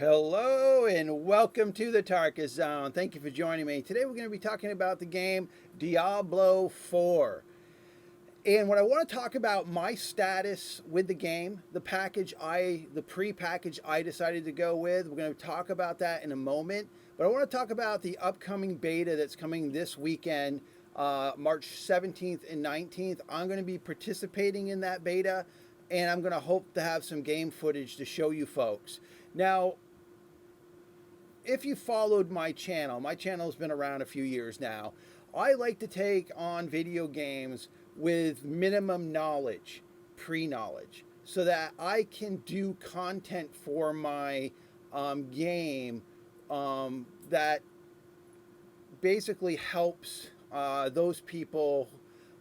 Hello and welcome to the Tarkus Zone. Thank you for joining me. Today we're going to be talking about the game Diablo IV. And what I want to talk about my status with the game, the pre-package I decided to go with. We're going to talk about that in a moment. But I want to talk about the upcoming beta that's coming this weekend, March 17th and 19th. I'm going to be participating in that beta, and I'm going to hope to have some game footage to show you folks. Now, if you followed my channel has been around a few years now. I like to take on video games with minimum knowledge, pre-knowledge, so that I can do content for my game that basically helps those people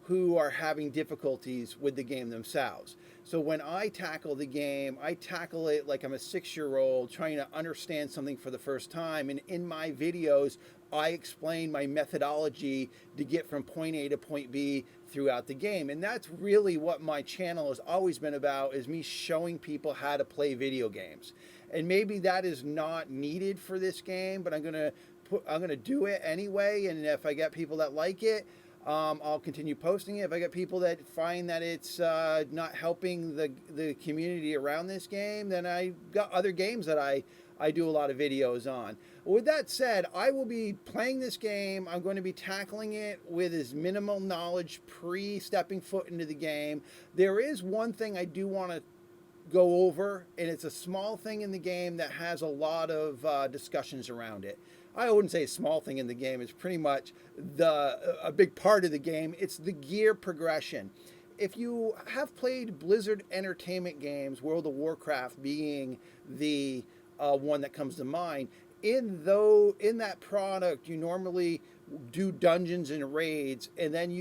who are having difficulties with the game themselves. So when I tackle the game, I tackle it like I'm a 6-year-old trying to understand something for the first time. And in my videos, I explain my methodology to get from point A to point B throughout the game. And that's really what my channel has always been about, is me showing people how to play video games. And maybe that is not needed for this game, but I'm gonna do it anyway. And if I get people that like it, I'll continue posting it. If I get people that find that it's not helping the community around this game, then I got other games that I do a lot of videos on. With that said, I will be playing this game. I'm going to be tackling it with as minimal knowledge pre-stepping foot into the game. There is one thing I do want to go over, and it's a small thing in the game that has a lot of discussions around it. I wouldn't say a small thing in the game. It's pretty much a big part of the game. It's the gear progression. If you have played Blizzard Entertainment games, World of Warcraft being the one that comes to mind, in that product, you normally do dungeons and raids, and then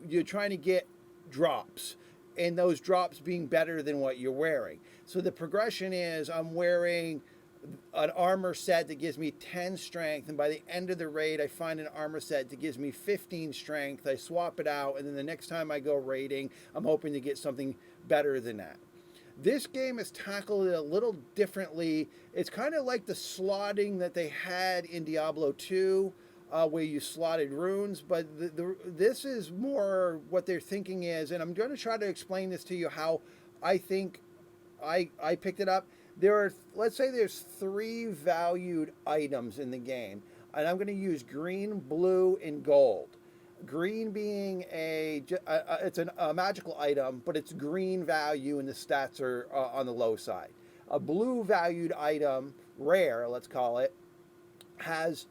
you're trying to get drops, and those drops being better than what you're wearing. So the progression is, I'm wearing an armor set that gives me 10 strength, and by the end of the raid I find an armor set that gives me 15 strength. I swap it out, and then the next time I go raiding, I'm hoping to get something better than that. This game has tackled it a little differently. It's kind of like the slotting that they had in Diablo II, where you slotted runes, but this is more what they're thinking is, and I'm going to try to explain this to you how I think I picked it up. Let's say there's 3 valued items in the game, and I'm going to use green, blue, and gold. Green being it's a magical item, but it's green value, and the stats are on the low side. A blue valued item, rare, let's call it, has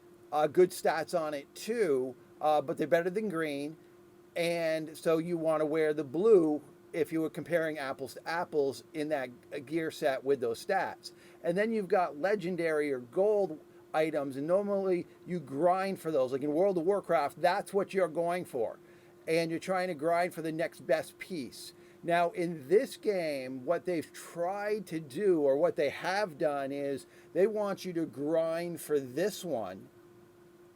good stats on it too, but they're better than green, and so you want to wear the blue if you were comparing apples to apples in that gear set with those stats. And then you've got legendary or gold items, and normally you grind for those. Like in World of Warcraft, that's what you're going for. And you're trying to grind for the next best piece. Now, in this game, what they've tried to do, or what they have done, is they want you to grind for this one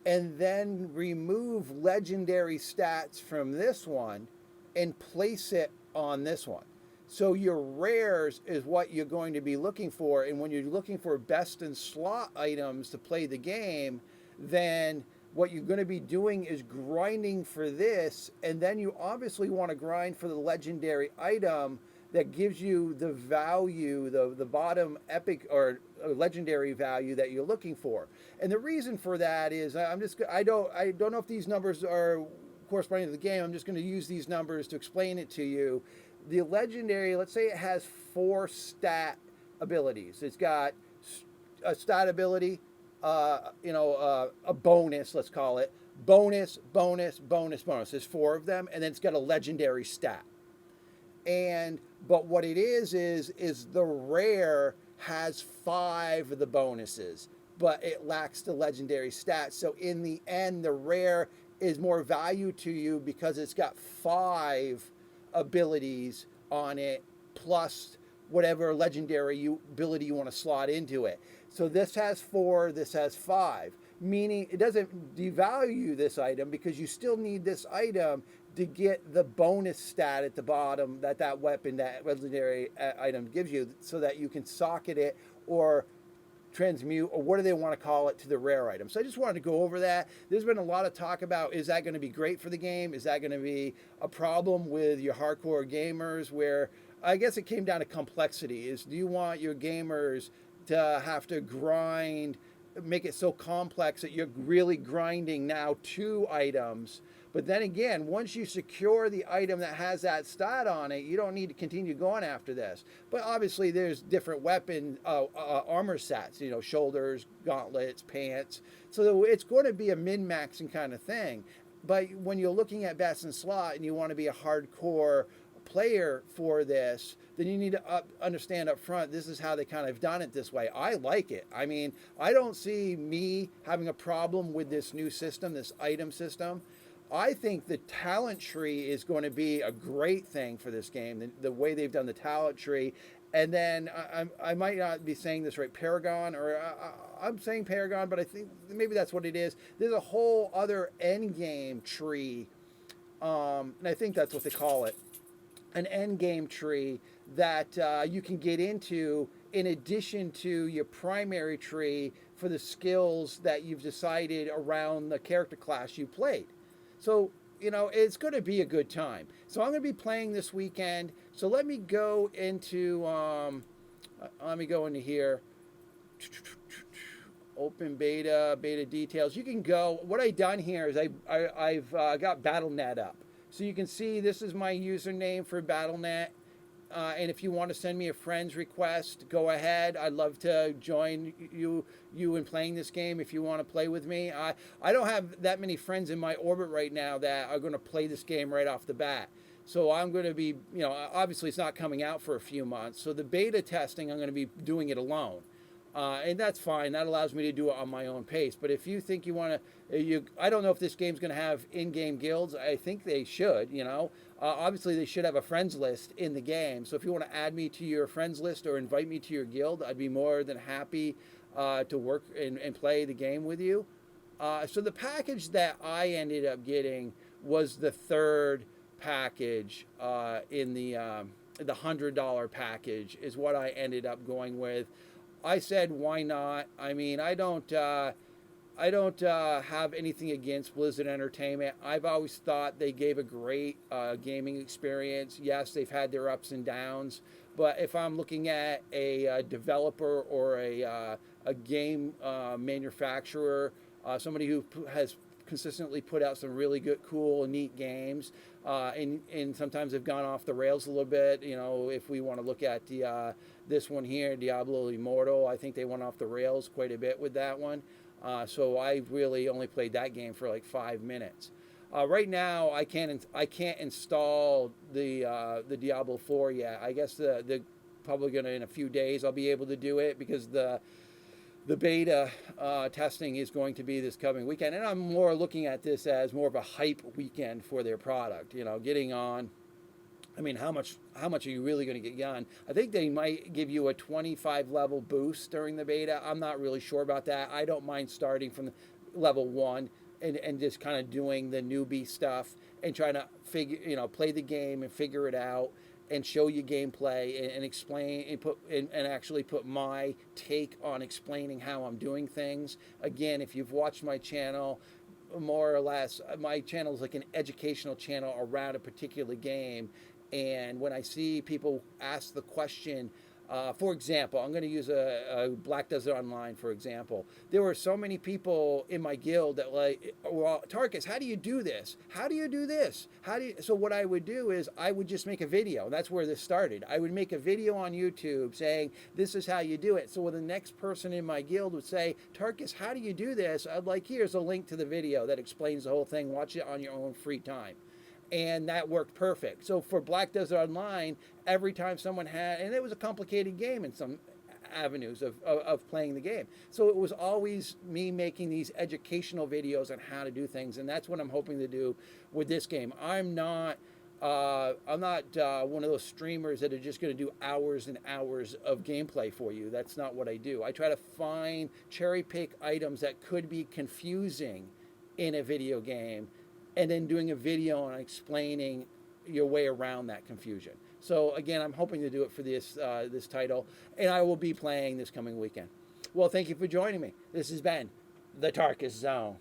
and then remove legendary stats from this one and place it on this one. So your rares is what you're going to be looking for, and when you're looking for best in slot items to play the game, then what you're going to be doing is grinding for this, and then you obviously want to grind for the legendary item that gives you the value, the bottom epic or legendary value that you're looking for. And the reason for that is I don't know if these numbers are corresponding to the game. I'm just going to use these numbers to explain it to you. The legendary, let's say it has 4 stat abilities. It's got a stat ability, a bonus, let's call it. Bonus, bonus, bonus, bonus. There's 4 of them, and then it's got a legendary stat. But what it is the rare has 5 of the bonuses, but it lacks the legendary stats. So in the end, the rare is more value to you because it's got 5 abilities on it, plus whatever legendary ability you want to slot into it. So this has 4, this has 5, meaning it doesn't devalue this item because you still need this item to get the bonus stat at the bottom that weapon, that legendary item gives you, so that you can socket it or transmute, or what do they want to call it, to the rare item. So I just wanted to go over that. There's been a lot of talk about, is that going to be great for the game? Is that going to be a problem with your hardcore gamers? Where I guess it came down to complexity. Is, do you want your gamers to have to grind, make it so complex that you're really grinding now 2 items? But then again, once you secure the item that has that stat on it, you don't need to continue going after this. But obviously, there's different weapon armor sets, you know, shoulders, gauntlets, pants. So it's going to be a min-maxing kind of thing. But when you're looking at best in slot and you want to be a hardcore player for this, then you need to understand up front, this is how they kind of done it this way. I like it. I mean, I don't see me having a problem with this new system, this item system. I think the talent tree is going to be a great thing for this game, the way they've done the talent tree. And then I might not be saying this right, Paragon, or I'm saying Paragon, but I think maybe that's what it is. There's a whole other end game tree, and I think that's what they call it, an end game tree that you can get into in addition to your primary tree for the skills that you've decided around the character class you played. So, you know, it's going to be a good time. So I'm going to be playing this weekend. So let me go into here. Open beta details. You can go. What I've done here is I've got BattleNet up. So you can see this is my username for BattleNet. And if you want to send me a friend's request, go ahead. I'd love to join you in playing this game if you want to play with me. I don't have that many friends in my orbit right now that are going to play this game right off the bat. So I'm going to be, you know, obviously it's not coming out for a few months. So the beta testing, I'm going to be doing it alone. And that's fine. That allows me to do it on my own pace. But if you think you want to, I don't know if this game's going to have in-game guilds. I think they should, you know. Obviously, they should have a friends list in the game. So if you want to add me to your friends list or invite me to your guild, I'd be more than happy to work and play the game with you. So the package that I ended up getting was the 3rd package in the $100 package is what I ended up going with. I said, why not? I mean, I don't have anything against Blizzard Entertainment. I've always thought they gave a great gaming experience. Yes, they've had their ups and downs, but if I'm looking at a developer or a game manufacturer, somebody who has consistently put out some really good, cool, and neat games, and sometimes have gone off the rails a little bit. You know, if we want to look at this one here, Diablo Immortal, I think they went off the rails quite a bit with that one. So I really only played that game for like 5 minutes. Right now, I can't install the Diablo 4 yet. I guess the probably gonna, in a few days, I'll be able to do it because the beta testing is going to be this coming weekend, and I'm more looking at this as more of a hype weekend for their product. You know, getting on. I mean, how much are you really going to get on? I think they might give you a 25 level boost during the beta. I'm not really sure about that. I don't mind starting from level 1 and just kind of doing the newbie stuff and trying to play the game and figure it out and show you gameplay and explain and actually put my take on explaining how I'm doing things. Again, if you've watched my channel, more or less, my channel is like an educational channel around a particular game. And when I see people ask the question, for example, I'm going to use a Black Desert Online, for example. There were so many people in my guild that like, well, Tarkus, how do you do this? How do you do this? So what I would do is I would just make a video. That's where this started. I would make a video on YouTube saying, this is how you do it. So when the next person in my guild would say, Tarkus, how do you do this? I'd like, here's a link to the video that explains the whole thing. Watch it on your own free time. And that worked perfect. So for Black Desert Online, every time someone had, and it was a complicated game in some avenues of playing the game. So it was always me making these educational videos on how to do things, and that's what I'm hoping to do with this game. I'm not one of those streamers that are just going to do hours and hours of gameplay for you. That's not what I do. I try to find cherry pick items that could be confusing in a video game, and then doing a video on explaining your way around that confusion. So again, I'm hoping to do it for this title, and I will be playing this coming weekend. Well, thank you for joining me. This has been the Tarkus Zone.